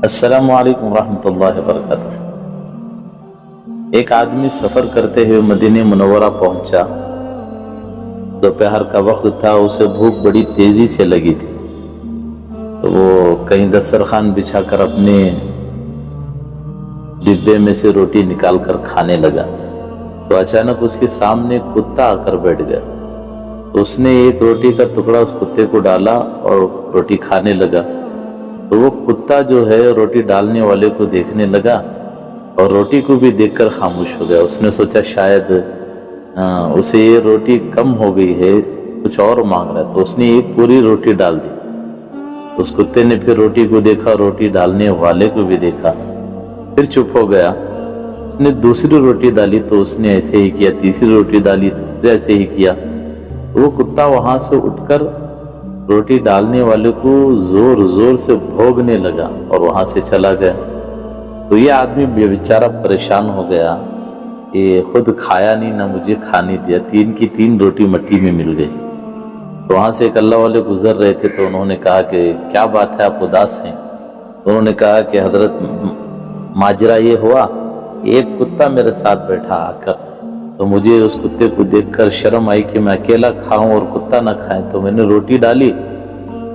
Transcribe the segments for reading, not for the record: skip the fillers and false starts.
अस्सलामु अलैकुम रहमतुल्लाहि वबरकातुह। एक आदमी सफ़र करते हुए मदीने मुनव्वरा पहुंचा। दोपहर का वक्त था, उसे भूख बड़ी तेजी से लगी थी। तो वो कहीं दस्तरखान बिछाकर अपने डिब्बे में से रोटी निकालकर खाने लगा। तो अचानक उसके सामने कुत्ता आकर बैठ गया। तो उसने एक रोटी का टुकड़ा उस कुत्ते को डाला और रोटी खाने लगा। तो वो कुत्ता जो है रोटी डालने वाले को देखने लगा और रोटी को भी देखकर खामोश हो गया। उसने सोचा शायद उसे ये रोटी कम हो गई है, कुछ और मांग रहा है। तो उसने एक पूरी रोटी डाल दी। तो उस कुत्ते ने फिर रोटी को देखा, रोटी डालने वाले को भी देखा, फिर चुप हो गया। उसने दूसरी रोटी डाली तो उसने ऐसे ही किया, तीसरी रोटी डाली तो फिर ऐसे ही किया। तो वो कुत्ता वहां से उठकर रोटी डालने वाले को जोर जोर से भोंकने लगा और वहां से चला गया। तो ये आदमी बेचारा परेशान हो गया कि खुद खाया नहीं, ना मुझे खाने दिया, तीन की तीन रोटी मट्टी में मिल गई। तो वहां से एक अल्लाह वाले गुजर रहे थे। तो उन्होंने कहा कि क्या बात है, आप उदास हैं? तो उन्होंने कहा कि हजरत, माजरा ये हुआ, एक कुत्ता मेरे साथ बैठा आकर, तो मुझे उस कुत्ते को देखकर शर्म आई कि मैं अकेला खाऊं और कुत्ता ना खाए। तो मैंने रोटी डाली,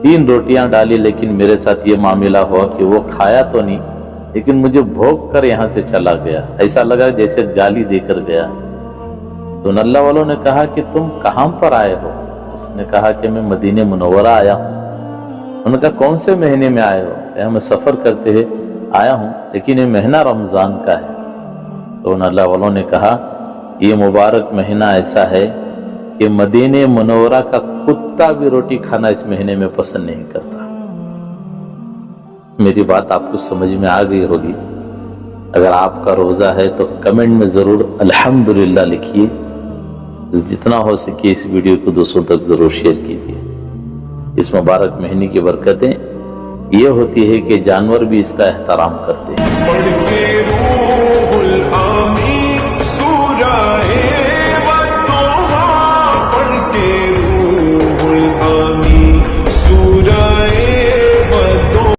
3 रोटियां डाली, लेकिन मेरे साथ ये मामला हुआ कि वो खाया तो नहीं, लेकिन मुझे भोंक कर यहाँ से चला गया। ऐसा लगा जैसे गाली देकर गया। तो अल्लाह वालों ने कहा कि तुम कहाँ पर आए हो? उसने कहा कि मैं मदीने मुनव्वरा आया हूँ। उन्होंने कहा कौन से महीने में आए हो? मैं सफ़र करते हुए आया हूँ, लेकिन ये महीना रमज़ान का है। तो अल्लाह वालों ने कहा ये मुबारक महीना ऐसा है कि मदीने मुनव्वरा का कुत्ता भी रोटी खाना इस महीने में पसंद नहीं करता। मेरी बात आपको समझ में आ गई होगी। अगर आपका रोज़ा है तो कमेंट में ज़रूर अल्हम्दुलिल्लाह लिखिए। जितना हो सके इस वीडियो को दूसरों तक ज़रूर शेयर कीजिए। इस मुबारक महीने की बरकतें ये होती है कि जानवर भी इसका एहतराम करते हैं।